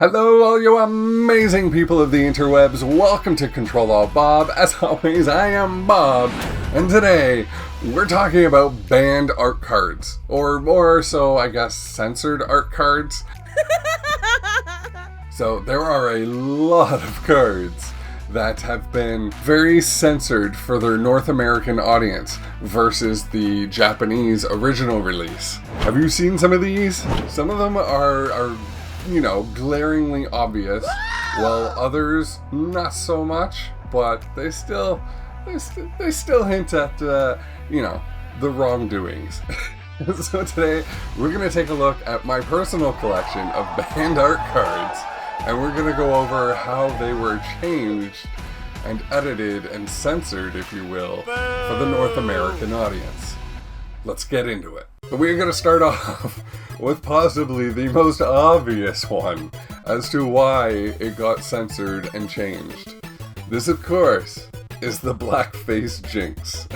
Hello all you amazing people of the interwebs, welcome to Ctrl-Alt-Bob. As always, I am Bob, and today we're talking about banned art cards. Or more so, I guess, censored art cards. So there are a lot of cards that have been very censored for their North American audience versus the Japanese original release. Have you seen some of these? Some of them are you know, glaringly obvious, while others not so much, but they still hint at you know, the wrongdoings. So today we're gonna take a look at my personal collection of banned art cards, and we're gonna go over how they were changed and edited and censored, if you will, for the North American audience. Let's get into it. But we're gonna start off with possibly the most obvious one as to why it got censored and changed. This, of course, is the Blackface Jinx.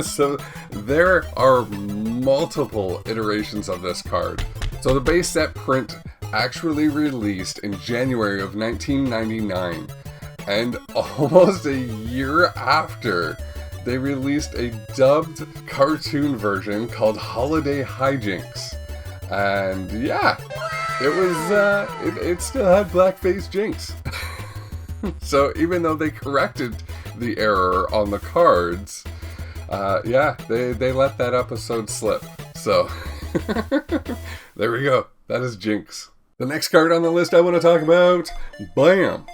So there are multiple iterations of this card. So the base set print actually released in January of 1999, and almost a year after, they released a dubbed cartoon version called Holiday Hijinks. And yeah, it was, it still had Blackface Jinx. So even though they corrected the error on the cards, yeah, they let that episode slip. So, there we go. That is Jinx. The next card on the list I want to talk about, bam!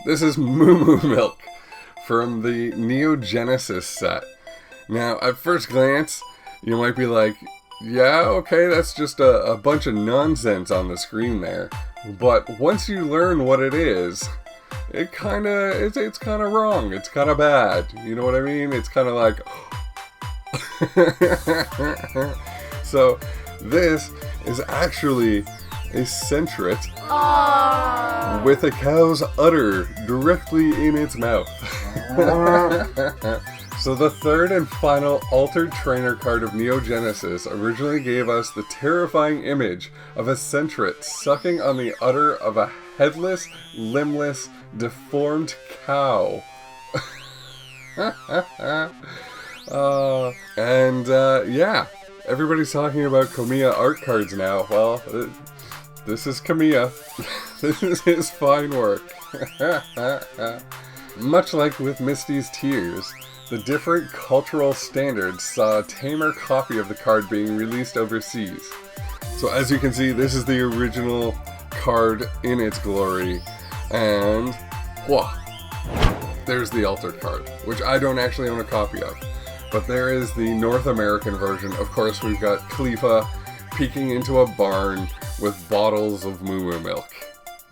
This is Moo Moo Milk from the Neo Genesis set. Now, at first glance, you might be like, yeah, okay, that's just a bunch of nonsense on the screen there. But once you learn what it is, it's kind of wrong. It's kind of bad. You know what I mean? It's kind of like... So, this is actually a Censored with a cow's udder directly in its mouth. So the third and final altered trainer card of Neo Genesis originally gave us the terrifying image of a Censored sucking on the udder of a headless, limbless, deformed cow. Yeah, everybody's talking about Kamiya art cards now. Well, this is Kamiya. This is his fine work. Much like with Mistys Tears, the different cultural standards saw a tamer copy of the card being released overseas. So as you can see, this is the original card in its glory, and whoa, there's the altered card, which I don't actually own a copy of. But there is the North American version. Of course, we've got Khalifa peeking into a barn with bottles of Moo Moo Milk.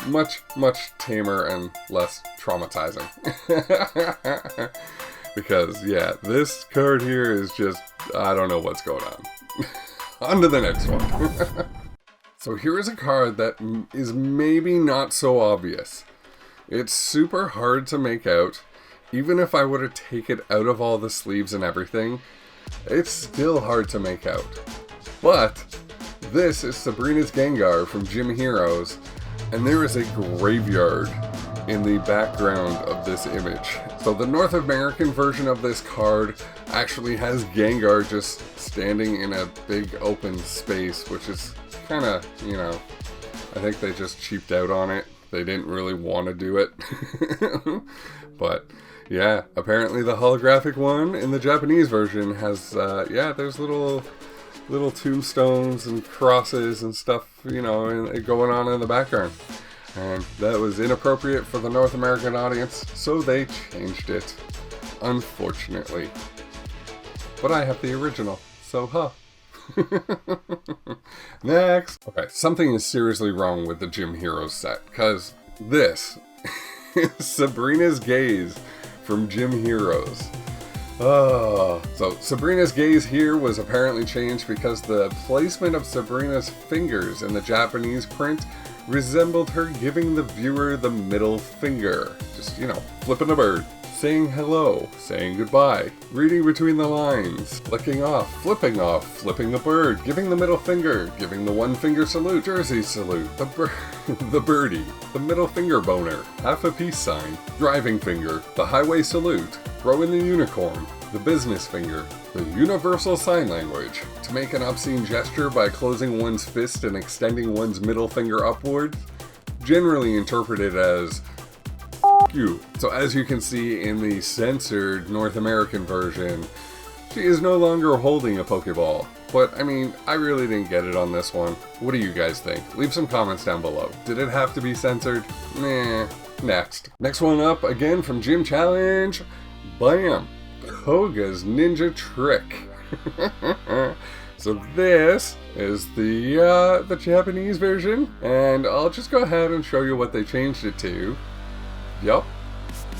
Much, much tamer and less traumatizing. Because, yeah, this card here is just, I don't know what's going on. On to the next one. So here is a card that is maybe not so obvious. It's super hard to make out. Even if I were to take it out of all the sleeves and everything, it's still hard to make out. But this is Sabrina's Gengar from Gym Heroes, and there is a graveyard in the background of this image. So the North American version of this card actually has Gengar just standing in a big open space, which is kind of, you know, I think they just cheaped out on it. They didn't really want to do it. But yeah, apparently the holographic one in the Japanese version has, yeah, there's little tombstones and crosses and stuff, you know, going on in the background. And that was inappropriate for the North American audience, so they changed it, unfortunately. But I have the original, so huh. Next. Okay, something is seriously wrong with the Gym Heroes set, because this is Sabrina's Gaze from Gym Heroes. Oh, so Sabrina's Gaze here was apparently changed because the placement of Sabrina's fingers in the Japanese print resembled her giving the viewer the middle finger. Just, you know, flipping a bird. saying hello, saying goodbye, reading between the lines, flicking off, flipping the bird, giving the middle finger, giving the one finger salute, Jersey salute, the birdie, the middle finger boner, half a peace sign, driving finger, the highway salute, throw in the unicorn, the business finger, the universal sign language, to make an obscene gesture by closing one's fist and extending one's middle finger upward, generally interpreted as you. So as you can see in the censored North American version, she is no longer holding a Pokeball. But I mean, I really didn't get it on this one. What do you guys think? Leave some comments down below. Did it have to be censored? Nah. Next one up, again from Gym Challenge. Bam! Koga's Ninja Trick. So this is the Japanese version, and I'll just go ahead and show you what they changed it to. Yup.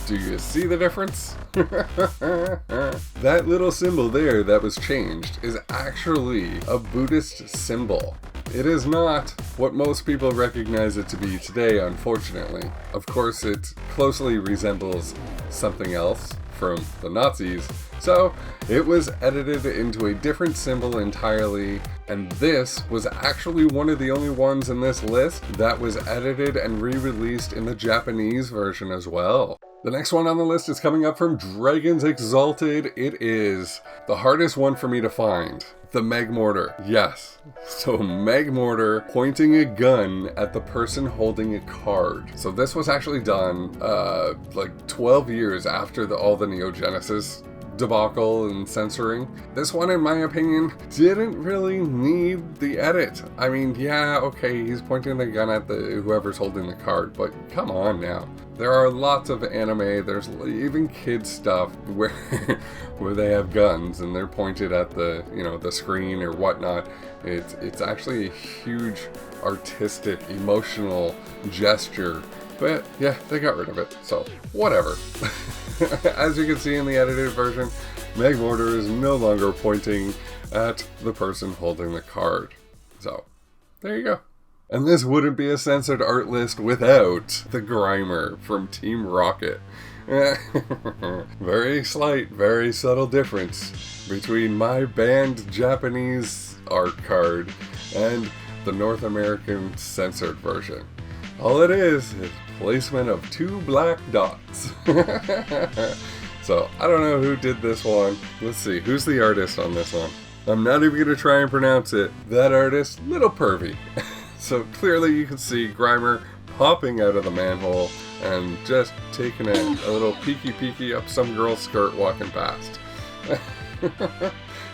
Do you see the difference? That little symbol there that was changed is actually a Buddhist symbol. It is not what most people recognize it to be today, unfortunately. Of course, it closely resembles something else from the Nazis, so it was edited into a different symbol entirely, and this was actually one of the only ones in this list that was edited and re-released in the Japanese version as well. The next one on the list is coming up from Dragons Exalted. It is the hardest one for me to find. The Mewmortar. Yes. So Mewmortar pointing a gun at the person holding a card. So this was actually done like 12 years after all the Neo Genesis debacle and censoring. This one, in my opinion, didn't really need the edit. I mean, yeah, okay, he's pointing the gun at whoever's holding the card, but come on now. There are lots of anime, there's even kids stuff where they have guns and they're pointed at the, the screen or whatnot. It's actually a huge artistic, emotional gesture. But yeah, they got rid of it, so whatever. As you can see in the edited version, Mewmortar is no longer pointing at the person holding the card. So, there you go. And this wouldn't be a censored art list without the Grimer from Team Rocket. Very slight, very subtle difference between my banned Japanese art card and the North American censored version. All it is placement of 2 black dots. So, I don't know who did this one. Let's see, who's the artist on this one? I'm not even going to try and pronounce it. That artist, little pervy. So clearly you can see Grimer popping out of the manhole and just taking a little peeky up some girl's skirt walking past.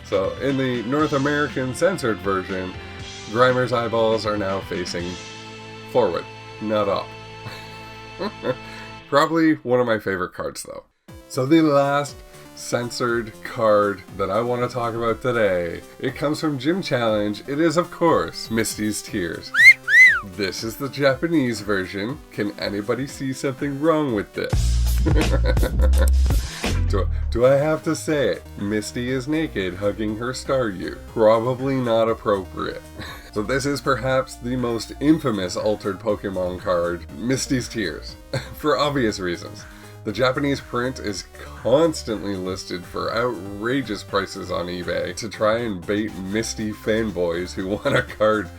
So in the North American censored version, Grimer's eyeballs are now facing forward, not up. Probably one of my favorite cards though. So the last censored card that I want to talk about today, it comes from Gym Challenge. It is, of course, Mistys Tears. This is the Japanese version. Can anybody see something wrong with this? Do I have to say it? Misty is naked hugging her Staryu. Probably not appropriate. So this is perhaps the most infamous altered Pokemon card, Mistys Tears, for obvious reasons. The Japanese print is constantly listed for outrageous prices on eBay to try and bait Misty fanboys who want a card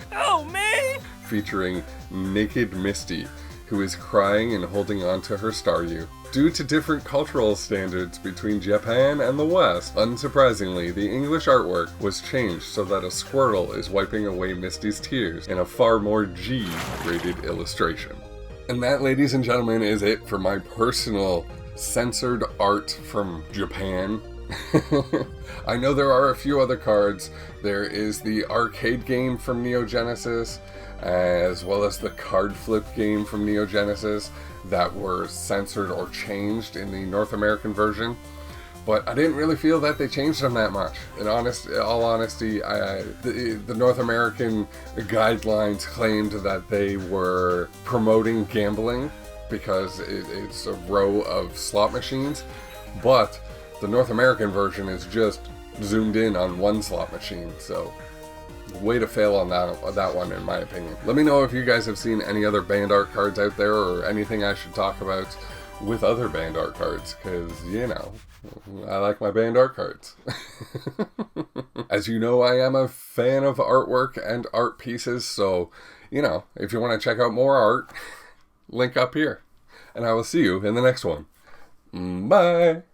featuring naked Misty, who is crying and holding on to her Staryu. Due to different cultural standards between Japan and the West, unsurprisingly, the English artwork was changed so that a Squirtle is wiping away Misty's tears in a far more G-rated illustration. And that, ladies and gentlemen, is it for my personal censored art from Japan. I know there are a few other cards. There is the arcade game from Neo Genesis, as well as the card flip game from Neo Genesis that were censored or changed in the North American version. But I didn't really feel that they changed them that much. In all honesty, the North American guidelines claimed that they were promoting gambling because it's a row of slot machines, but the North American version is just zoomed in on one slot machine, so way to fail on that one, in my opinion. Let me know if you guys have seen any other banned art cards out there or anything I should talk about, with other band art cards, because, you know, I like my band art cards. As you know, I am a fan of artwork and art pieces, so, you know, if you want to check out more art, link up here. And I will see you in the next one. Bye!